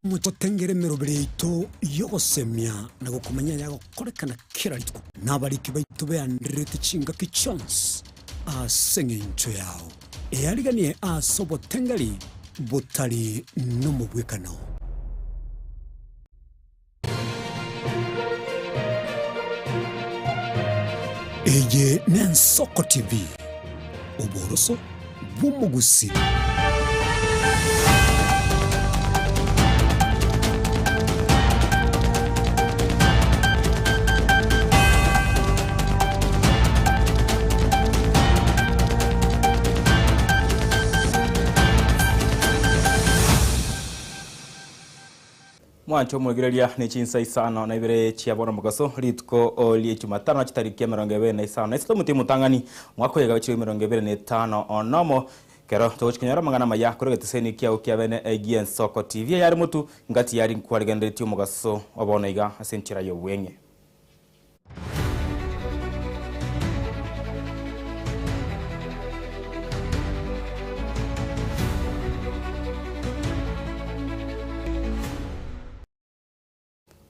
mutotengere merobere ito yogosemia na gukumanya yago korekana kira ritko nabariki baitu beandrete chinga kichons asengencho yao eariganie asobotengari butari numubwekano Eye Nensoko TV Uboroso Bumugusi Mwancho mugireria ni chinsa isano na ibere chiabona mugaso ritko oli Jumatano chitariki ya 25 na isito mutimu tangani mwako yega chiro 25 onomo kero tochikanyara mangana maya kurogete seni kia bene egien Soko TV yari mutu ngati yari kwarigendeti mugaso wabona iga asenchira yo wenye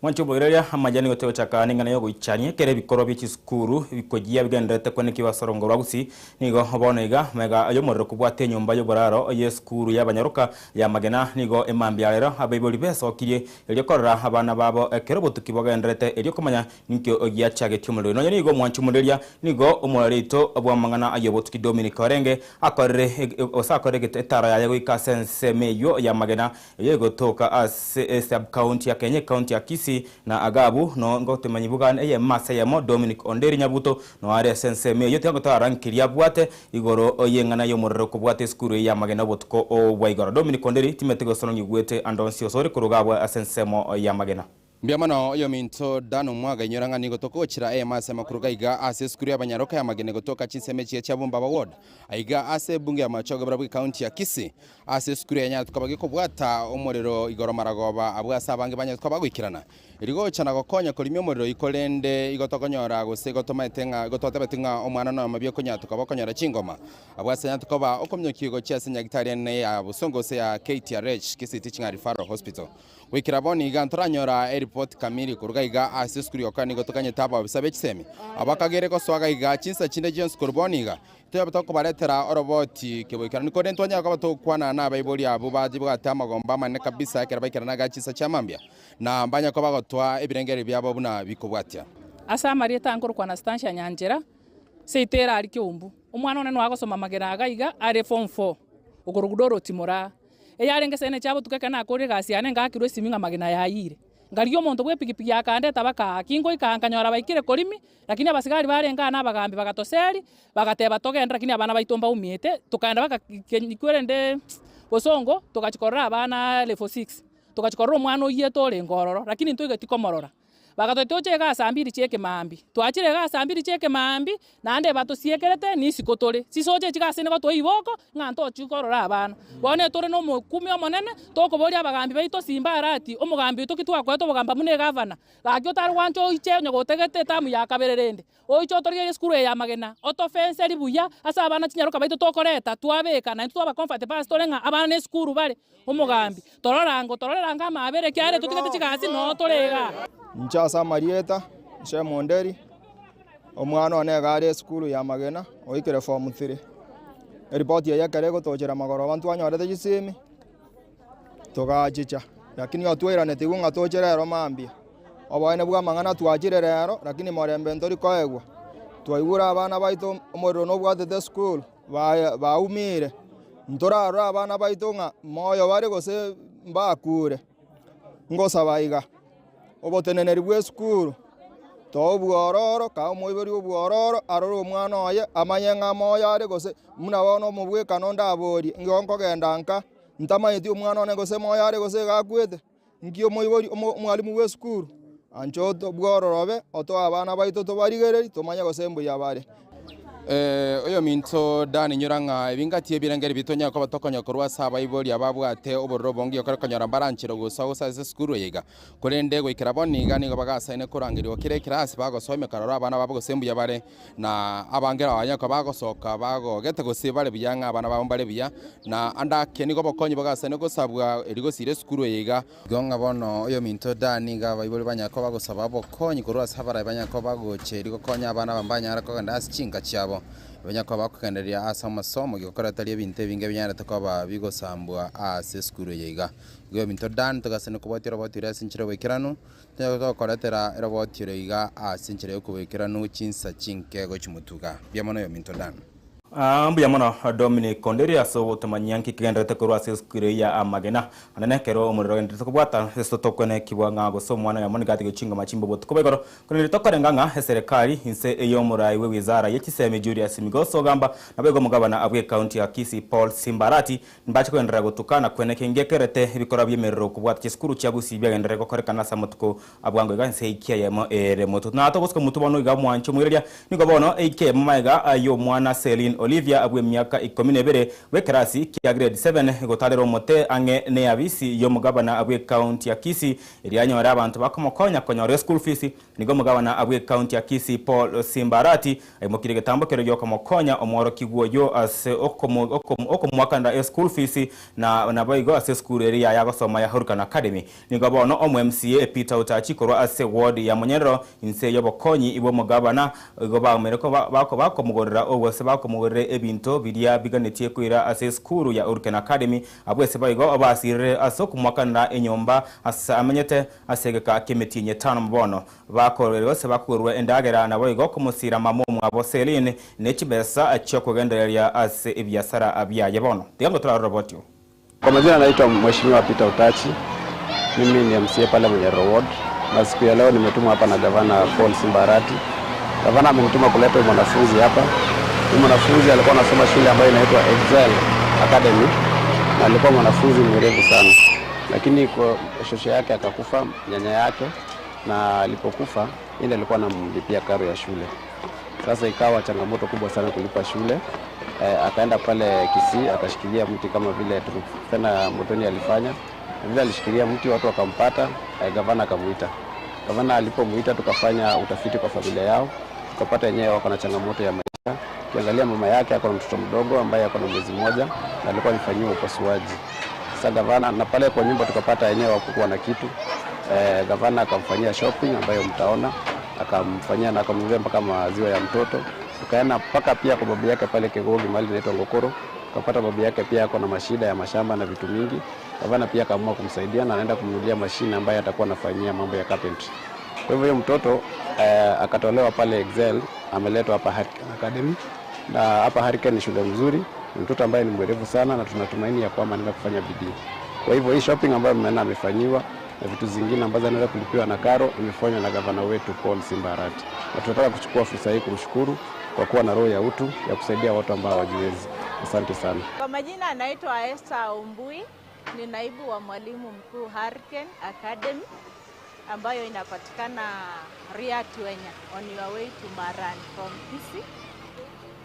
Mwancho boireria amajani gote ochaka ningana yo guichanie kere bikoro by'ikisukuru bikogiya bigendete kwene kibasoro ragusi nigo obonega mega ayo morero kubwate nyumba yo boraro yeskuru y'abanyaruka ya magena nigo emambyarero abaiboli besokirie elyo korra abana babo kero botuki bogendete elyo komanya ninkyo ogiachage tyumuliro no nigo mwancho mureria nigo omorito obwamangana ayo botuki Dominic Orenge akorre osakore getara ya guika sense meyo ya magena yego toka as sub county ya Kenya county ya Kisii na agabu no ngote manyibugan eye masa yamo Dominic Onderi nyabuto no are sense me yote ngo tarankiria bwate igoro oyengana yo morero ko bwate skuru ya magena botko o waigoro Dominic Onderi timetego sono nyugwete andonsio sori kurugabwa asensemo ya magena Mbiamano yo minto dano mwaga inyoranga nigo toko chira masa makuru gaiga ase skuru ya banyaroka ya magene gotoka chinsemechi ya Chabumba ward aiga ase bunge ya Machogo Barabu county ya Kisii ase skuru ya nyatu kabage ko bwata omorero igoro maragoba abwasa abange banyatu kabagwikirana irigo chana gokonya kolimyo omorero ikolende igotokonyora gose gotomaitenga gototebetinga omwana no mabyo konyatu kabakonyora chingoma abwasa nyatu kaba okomyo kigo chase nyagitari ne ya busongose ya KTRH Kisii Teaching Referral Hospital wikiraboni igantoranyora report kamili kurugaiga ase skuru yokani gotokanye taba bisabe kisemi abakagere ko swaga iga chinsa chinde James Kurboniga tebetoko baretera oroboti kebwikara niko dentonya ko batokwana na baiboli abo baji bwata magomba mane kabisa yakera baikara naga chinsa chamambia na mbanya ko bagotwa ebirengere byabo buna bikobwatya asa marieta nkuru kwa Nastansha Nyanjera seitera ari kyumbu umwana one no agosoma magera agaiga ari form 4 ugurugudoro timora eyarenge sene chabo tukekana akore gasiane ngakirwe siminga magena yaire ngariyo muntu bwe pikipiki yakande tabaka kingo ikankanyora baikire kolimi lakini abasigari barenga na bagambi bagatoseri bagateba togenda lakini abana baitomba umiete tukaenda baka kwerende bosongo tukachikorra abana level 6 tukachikorra omwana oyetore ngororo lakini ntuige tikomorora bagatotoche ga sambiri cheke mambi twachire ga sambiri cheke mambi nande batosiekerete nisikotore sisoje chikasene go toiboko nganto chikorora abana bone tore no mukumi omonene tokoboria abagambi baito simba arati omugambi tokitwa kweto bogamba mune gavana gakyo tar wancho iche nyogotegete tamu ya kabererende oicho toriye skuru ya magena otofense ribuya asa abana chinyaruka baito tokoreta twabeka na ntwa ba comfort pass torenga abana ne skuru bare omugambi tororanga mabere kyare tutigete chikasi no torega Nchasa Marieta, She Monderi, omwana one gari skulu ya magena, oikere form 3. Report ya karego tojera magoro bantu anyorete gisimi. Togachicha. Lakini otwera netigunga tojera ro mambia. Obaine bwa mangana twajire rero, lakini morembe ntori koegwa. Twaigura abana baito omoro no bwate school, ba umire. Ntora ro abana baito nga moyo bari gose mbakure. Ngosa baiga. Oboteneneri bwe skuru to bwororo ka moibori bwororo aroro mwana oye amanyenga moya ari gose muna bono mubwe kanonda abori ngonko gendanka ntamayiti umwana one gose moya ari gose gakwete ngio moibori mwalimu bwe skuru ancho to bwororobe oto abana baito to barigereri to manya gose mbu yabare Oyo minto dani nyoranga ibingati ebirengeri bitonya ko batokonya korwa saba ibori ababwate oborro bongi okora kanyora baranchiro gusa se skuru yiga kurende gwikira boniga nigo bagasaine kurangirwa kire class bagosome karora abana babo gosembuya bare na abangera abanyako bagosoka bagogete gusibare byanga abana babo bare bya na andake nigo bokonyi bagasaine gusabwa erigo sire skuru yiga gonga bono oyo minto dani ga ibori banyako bagosaba bokonyi korwa sabara banyako bagoche erigo konya abana bambanya arako ndasi chinga cyabo abanyako bakukandaria asa masomo gikora tali ebintu binge byana takoba bigosambwa ase skuru yiga gyo minto dan tugasene kubotira botira sinchire wekirano tyo koratera erobotira yiga asinchire kubekirano chinsa chinkego chimutuga byamono yo minto dan Ambuya mono Dominic Konderia so utumanyanki kigenda tekorwa seskure ya amagena anane kero umuriro ndetse kubwata sesto tokone kibwanga go so mwana ya monika tigichinga machimbo botuko begoro kuniri tokorenganga serikali inse eyo murai we wizara yekiseme Julius Migoso gamba nabego mugabana abwe county ya Kisii Paul Simbarati mbache kwendera gutukana kweneke ngekerete ibikora byemerero kubwata kiskuru cyabusi byagendera gukorekana samutuko abwango ganse ikiya yemo remoto na togosko mutubono igamwancho mwirelia nigo bono ike mumaiga ayo mwana Celine Olivia abwe myaka 12 wekrasi kia grade 7 gotalero mote ange ne abisi yo mugabana abwe county ya Kisii irianyora abantu bakomokonya konyore school fees nigo mugabana abwe county ya Kisii Paul Simbarati ayimukire getambokero yo komokonya omworo kiguo yo ase okomwakanda school fees na bayigo ase school area ya gosoma ya Hurricane Academy nigo bono MCA Peter Utachikorwa ase ward ya Munyero inse yo bokonyi ibo mugabana go ba mereko bako mugorera obose bako ebinto bidia biganetie kwira ase skuru ya Hurricane Academy abwese bayigo abasire asoku mwakanda enyomba asa amenyete asegeka kemeti nyetano mbono bakorero se bakurwa endagera na bayigo kumusira mamumu abo Celine nekibesa achoko gendereria ase ebyasara abyaye bono tiyango tura robotio. Kwa majina naitwa Mheshimiwa Peter Utachi, mimi ni MCA pale Munyero Ward na siku ya leo nimetumwa hapa na Gavana Paul Simbarati. Gavana amenituma kuleta mwanafunzi hapa. Mwanafunzi alikuwa anasoma shule ambayo inaitwa Excel Academy na alikuwa mwanafunzi mwerevu sana, lakini kwa shosho yake akakufa, nyanya yake, na alipokufa yeye alikuwa anamlipia karo ya shule. Sasa ikawa changamoto kubwa sana kulipa shule. Akaenda pale Kisii akashikilia mti kama vile tena Motoni alifanya. Vile alishikilia mti watu wakampata, gavana akamuita. Gavana alipomuita tukafanya utafiti kwa familia yao. Tukapata yenyewe wako na changamoto ya maisha. Kiangalia mama yake ako na mtoto mdogo ambaye ako na mwezi mmoja na alikuwa anifanyiwa upasuaji. Sasa gavana na pale kwa nyumba tukapata yenyewe hakukuwa na kitu. Gavana akamfanyia shopping ambayo mtaona, akamfanyia na akamnunulia mpaka maziwa ya mtoto. Tukaenda mpaka pia kwa babu yake pale Kegogi mahali inaitwa Ngokoro. Tukapata babu yake pia ako na mashida ya mashamba na vitu mingi. Gavana pia akaamua kumsaidia na anaenda kumnunulia mashine ambayo atakuwa anafanyia mambo ya carpentry. Kwa hivyo mtoto akatolewa pale Excel, ameletwa hapa Hurricane Academy. Na hapa Hurricane ni shule nzuri, mtoto ambaye ni mwerevu sana na tunatumaini ya kwamba anaenda kufanya bidii. Kwa hivyo hii shopping ambayo mmeona amefanyiwa na vitu zingine ambazo anaweza kulipiwa na karo imefanywa na gavana wetu Paul Simbarati. Na tunataka kuchukua fursa hii kumshukuru kwa kuwa na roho ya utu ya kusaidia watu ambao hawajiwezi. Asante sana. Kwa majina anaitwa Esther Ombui, ni naibu wa mwalimu mkuu Hurricane Academy ambayo inapatikana Riatwenya on your way to Maran from Kisii.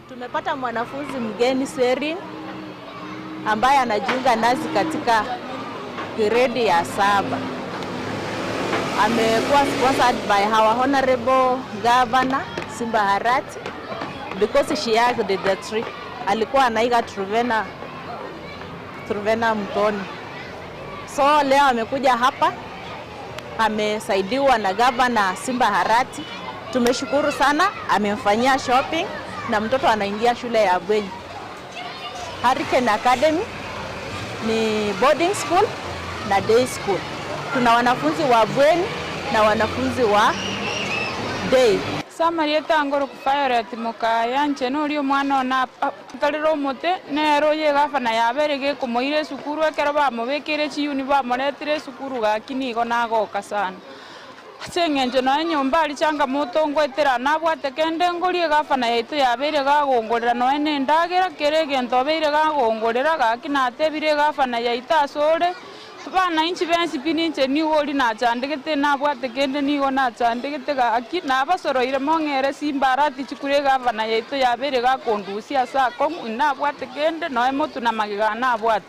Tumepata mwanafunzi mgeni Celine ambaye anajiunga nasi katika grade ya 7. Amekuwa sponsored by our honorable governor Simbarati because she has the tree. Alikuwa anaiga Truvena Mtoni. So leo amekuja hapa, amesaidiwa na gavana Simbarati. Tumeshukuru sana, amemfanyia shopping na mtoto anaingia shule ya bweni. Hurricane Academy ni boarding school na day school. Tuna wanafunzi wa bweni na wanafunzi wa day. Samarieta ngoro kufayora timokaya ncheno rio mwana ona talero mote nero ye gafana yaberege kumoire sukuru ekero bamubekere chiyuni bamoretire sukuru gakini go nagoka sana. Sengenje na nyomba ali changamoto ngwetera nabwate kende ngorie gafana yaitu yabere gagongorera no ene ndagera kerege ntobeire gagongorera gakina atebire gafana yaita sore bana inchi bensi pininche ni woli na chandegete na bwate kende ni ona chandegete ga aki na basoroire mongere simbarati chikure gavana yeto yabere ga kondusi asa ko na bwate kende no emotu na magiga na bwate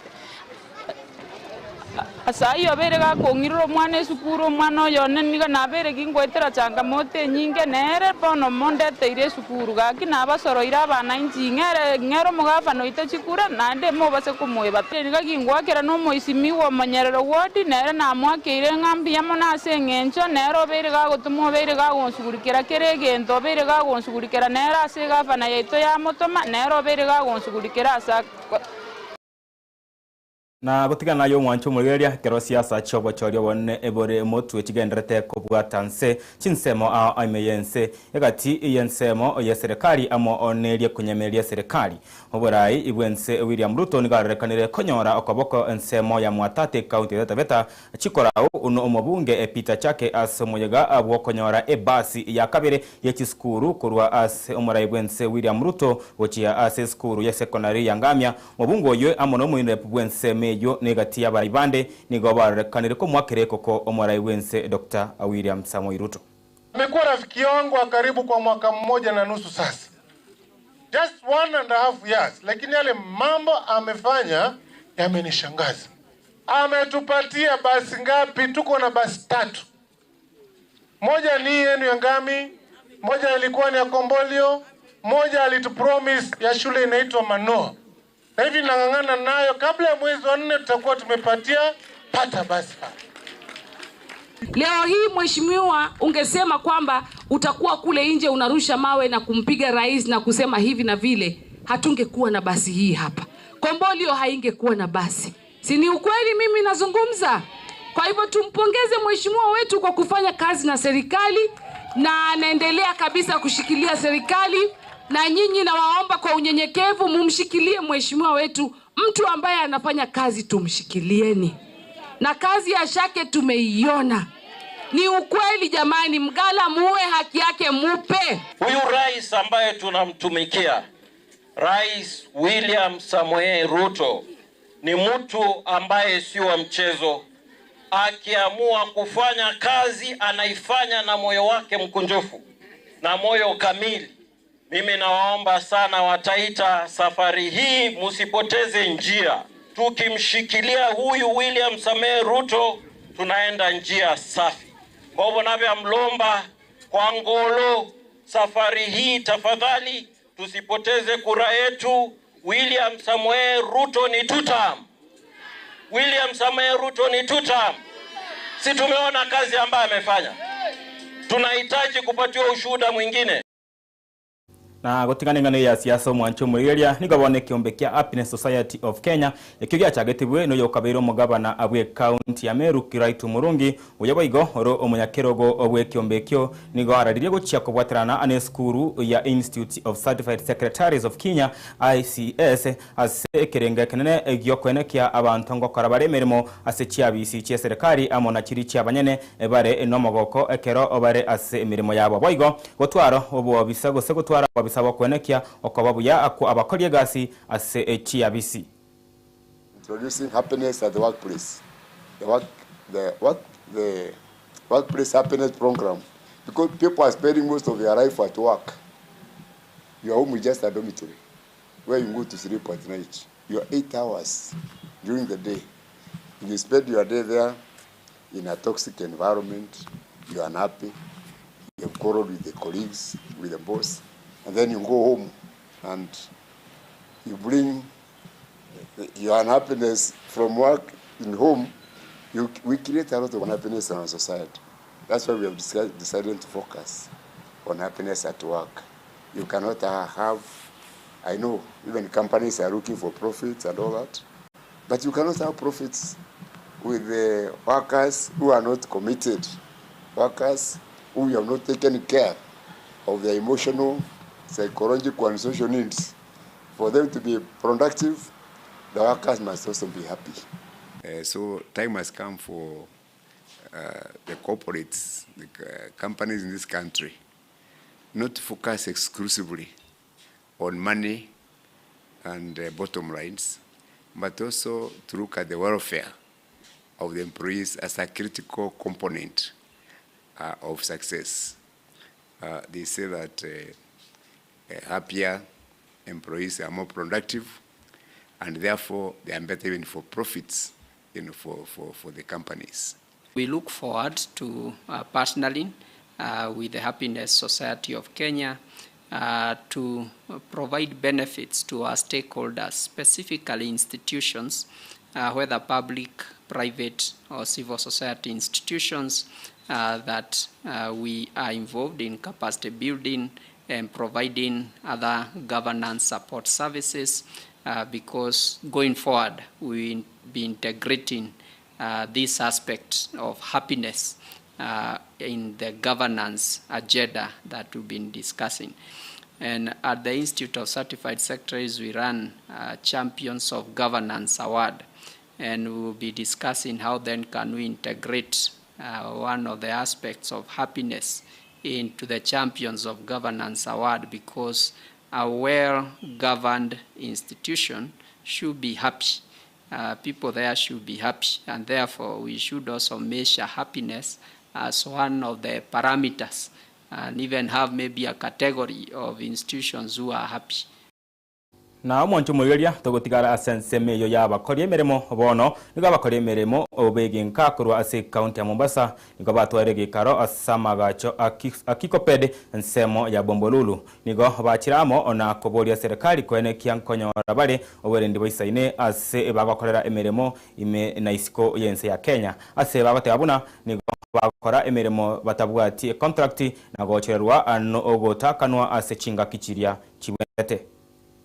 asa iyo bere ga kongiriro mwana esukuru mwana yone niga na bere gingwetera changamoto nyinge nere bono monde teire sukuru ga kina basoroire abana inchi ngero mugavana ite chikura nande mo base kumweba niga gingwakera no moisimi wo manyerero wodi nere na mwakire ngambi yamo na sengencho nero bere ga gotumo bere ga gonsugurikera keregento bere ga gonsugurikera nera ase gavana yeto ya motoma nero bere ga gonsugurikera asa na gutigana nayo mwancho mugeria kero siasa chobo chorio wonne ebore motu ekigenderete kubwatanse chinsemo a aimeyense yagati yensemo ya serikali amo onerie kunyemeria serikali oborai ibwense William Ruto nigarekanire konyora okoboko ensemo ya Mwatate county ya Taveta chikorao uno omobunge Peter Chake as moyega abwo konyora ebasi ya kabere yechiskuru kurwa as omorai ibwense William Ruto wochia as skuru ya secondary ya Ngamia mobungo oyo amono muinde bwense yo negati ya baribande nigoba kanire ko mwakere koko omorai wense Dr. William Samoei Ruto. Amekuwa rafiki wangu wa karibu kwa mwaka 1.5 sasa. Just 1.5 years. Lakini yale mambo amefanya yamenishangaza. Ametupatia basi ngapi? Tuko na basi 3. Moja ni yenu ya Ngami, moja ilikuwa ni ya Kombolio, moja alitupromise ya shule inaitwa Manoa. Na hivi nangangana nayo kabla ya mwezi wa 4 tutakuwa tumepatia pata basi. Leo hii mheshimiwa, ungesema kwamba utakuwa kule nje unarusha mawe na kumpiga rais na kusema hivi na vile, hatungekuwa na basi hii hapa. Kombolio haingekuwa na basi. Si ni ukweli mimi nazungumza? Kwa hivyo tumpongeze mheshimiwa wetu kwa kufanya kazi na serikali na anaendelea kabisa kushikilia serikali. Na nyinyi na waomba kwa unyenyekevu mumshikilie mheshimiwa wetu, mtu ambaye anafanya kazi tumshikilieni. Na kazi ya Shake tumeiona. Ni ukweli jamani, Mgala muwe haki yake mupe. Huyu rais ambaye tunamtumikia, Rais William Samoei Ruto, ni mtu ambaye sio wa mchezo. Akiamua kufanya kazi anaifanya na moyo wake mkunjufu na moyo kamili. Mimi nawaomba sana Wataita, safari hii musipoteze njia. Tukimshikilia huyu William Samoei Ruto tunaenda njia safi. Kwa hivyo navya mlomba kwa ngolo, safari hii tafadhali tusipoteze kura yetu. William Samoei Ruto ni 2 term. William Samoei Ruto ni 2 term. Si tumeona kazi ambayo amefanya. Tunahitaji kupatiwa ushuhuda mwingine. Na gutigana ngane ya siasa mwancho mugeria nigabone kiombe kia Happiness Society of Kenya ekigya chagetibwe no yokabero mugabana abwe county ya Meru Kiraitu Murungi uyaboigo oro omunyakerogo obwe kiombe kyo nigo aradirie gochia kubwaterana ane skuru ya Institute of Certified Secretaries of Kenya ICS ase kerenge kenene egyokwene kia abantu ngo karabare merimo ase chiabisi chia serikali amona chiri chia banyene bare nomogoko ekero obare ase emirimo yabo boigo gotwaro obo bisago segotwara bisaba kwenekia okababuya ako abakolie gasi ase chiabisi. Introducing happiness at the workplace. The workplace happiness program, because people are spending most of their life at work. Your home is just a dormitory where you go to sleep at night. You are 8 hours during the day. You spend your day there in a toxic environment. You are unhappy. You have quarreled with the colleagues, with the boss. And then you go home and you bring your unhappiness from work in home. We create a lot of unhappiness in our society. That's why we have decided to focus on happiness at work. You cannot have, I know, even companies are looking for profits and all that, but you cannot have profits with the workers who are not committed, workers who have not taken care of their emotional, psychological and social needs. For them to be productive, the workers must also be happy. So time has come for the corporates, the companies in this country, not to focus exclusively on money and bottom lines, but also to look at the welfare of the employees as a critical component of success. They say that happier employees are more productive, and therefore they are better even for profits, for the companies. We look forward to partnering with the Happiness Society of Kenya to provide benefits to our stakeholders, specifically institutions, whether public, private, or civil society institutions that we are involved in capacity building and providing other governance support services, because going forward we will be integrating this aspect of happiness in the governance agenda that we've been discussing. And at the Institute of Certified Secretaries, we run Champions of Governance Award, and we will be discussing how then can we integrate one of the aspects of happiness into the Champions of Governance Award, because a well-governed institution should be happy. People there should be happy, and therefore we should also measure happiness as one of the parameters, and even have maybe a category of institutions who are happy. Na mwancho muliria togotigara asenseme yo yabakori emeremo bono nigo abakori emeremo obegi nkakurwa ase county ya Mombasa nigo batware gikaro asamagacho akikopede nsemo ya Bombolulu nigo bachiramo ona koboria serikali kwene kiankonyora bare oberendi boisaine ase bagakorera emeremo ime na isiko yense ya Kenya ase babatabuna nigo bakora emeremo batabwati contract na gochererwa ano ogotakanwa ase chinga kichiria chibwete.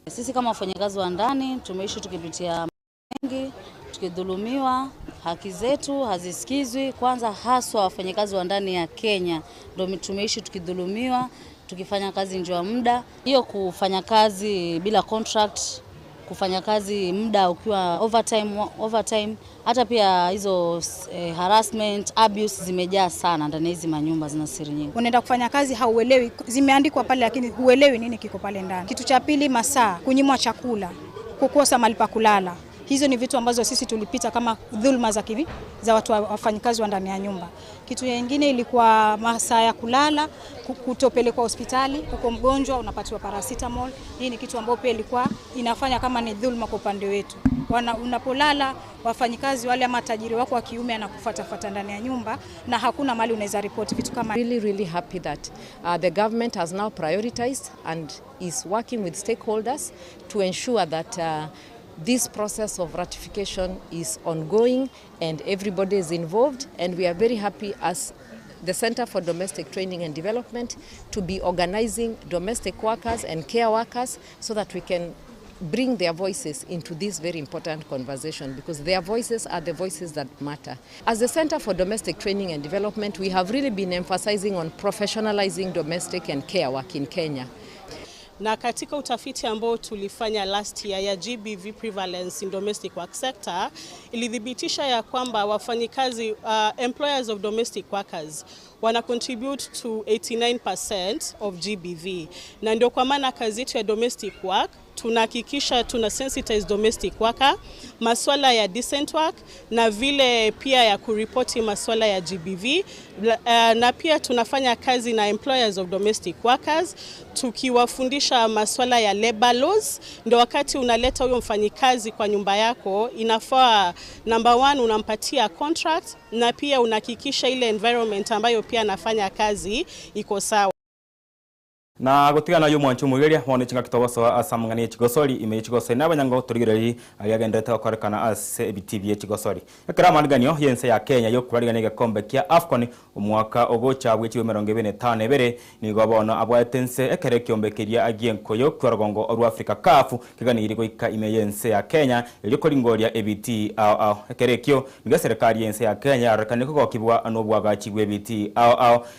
Sisi kama wafanyakazi wa ndani tumeishi tukipitia mengi, tukidhulumiwa, haki zetu hazisikizwi. Kwanza haswa wafanyakazi wa ndani ya Kenya ndio tumeishi tukidhulumiwa, tukifanya kazi nje ya muda. Hiyo kufanya kazi bila contract, kufanya kazi muda ukiwa overtime, hata pia hizo harassment, abuse zimejaa sana ndani hizi manyumba, zina siri nyingi. Unaenda kufanya kazi hauelewi, zimeandikwa pale lakini huelewi nini kiko pale ndani. Kitu cha pili, masaa, kunyimwa chakula, kukosa mahali pa kulala. Hizo ni vitu ambazo sisi tulipita kama dhulma za watu wafanyikazi wa ndani ya nyumba. Kitu kingine ilikuwa masaa ya kulala, kutopelekwa hospitali, uko mgonjwa unapatiwa paracetamol. Hii ni kitu ambacho pia ilikuwa inafanya kama ni dhulma kwa upande wetu. Unapolala wafanyikazi wale ama tajiri wako wa kiume anakufuata ndani ya nyumba na hakuna mali unaweza report vitu kama. Really happy that the government has now prioritized and is working with stakeholders to ensure that this process of ratification is ongoing and everybody is involved, and we are very happy as the Center for Domestic Training and Development to be organizing domestic workers and care workers so that we can bring their voices into this very important conversation, because their voices are the voices that matter. As the Center for Domestic Training and Development, we have really been emphasizing on professionalizing domestic and care work in Kenya. Na katika utafiti ambao tulifanya last year ya GBV prevalence in domestic work sector, ilithibitisha ya kwamba wafanyikazi employers of domestic workers wana contribute to 89% of GBV. Na ndio kwa maana kazi yetu ya domestic work tunahakikisha tuna sensitize domestic worker, masuala ya decent work na vile pia ya kuripoti masuala ya GBV, na pia tunafanya kazi na employers of domestic workers tukiwafundisha masuala ya labor laws. Ndio wakati unaleta huyo mfanyikazi kwa nyumba yako, inafaa number 1 unampatia contract na pia unahakikisha ile environment ambayo pia anafanya kazi iko sawa. Na gutigana yo mwanchu mugeria wone chinga kitoboso asamngani chigosori ime chigosori nabanyango turigireri aliagendeta okorekana as BTV chigosori ekara maniganyo yense ya Kenya yo kurigana gakombe kia AFCON umwaka ogocha bwechi 2025 ebere ni gobono abwatense ekere kiombekeria agienko yo kwargongo oru Africa CAF kiganiri goika ime yense ya Kenya ili koringoria EBT ekere kyo niga serikali yense ya Kenya arakaniko gokibwa anobwaga chigwe EBT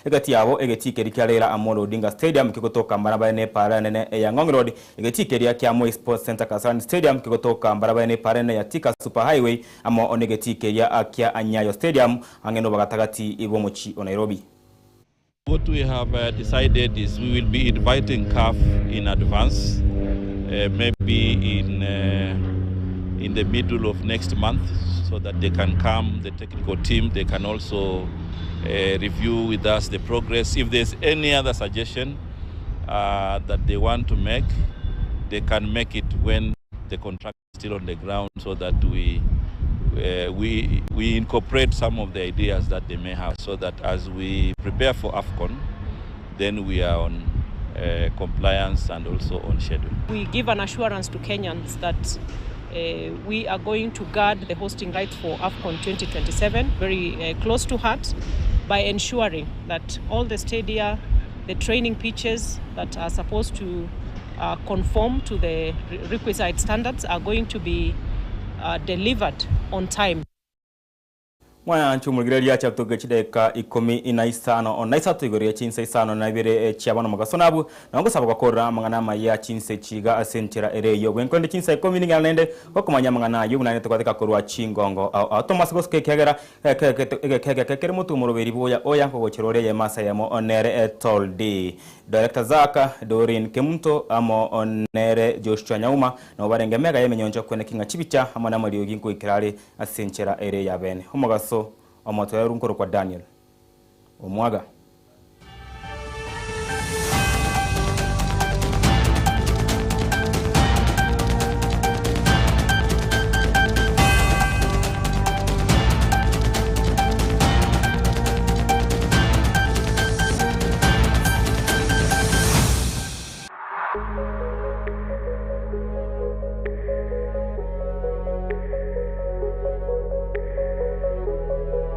egati yabo egetikeri kyarera Amolo Odinga Stadium kutoka Mbarabane Parane ya Ngong Road igetikeria kya Moi Sports Center Kasarani Stadium kutoka Mbarabane Parane ya Thika Super Highway amo onegetikeria akya Anyayo Stadium angeno bagatagati ibomochi o Nairobi. What we have decided is we will be inviting CAF in advance, maybe in the middle of next month, so that they can come, the technical team, they can also review with us the progress. If there's any other suggestion that they want to make, they can make it when the contract is still on the ground, so that we incorporate some of the ideas that they may have, so that as we prepare for AFCON, then we are on compliance and also on schedule. We give an assurance to Kenyans that we are going to guard the hosting rights for AFCON 2027 very close to heart by ensuring that all the stadia, the training pitches that are supposed to conform to the requisite standards are going to be delivered on time. Mwana nchumurigireria chaptuge chideka 15 onaisa tuigoria chinse isano na bire chiabana magasonabu na ngosaba gukora mangana maya chinse chiga asentira ereyo gwenkonde chinse 10 ngalende okumanya mangana yubunane tukwatika korwa chingongo Thomas Goske kegera kekere mutu muroberi boya oya kogochirore ya masa yamo onere toldi Director Zaka Dorin Kemunto amo onere Joshua Nyauma na obarenge mega yemenyonja kwene kinga chibicha amana mariyo ginko ikirare asentira ereya bene homagaso Omotoya runkoro kwa Daniel Omwaga.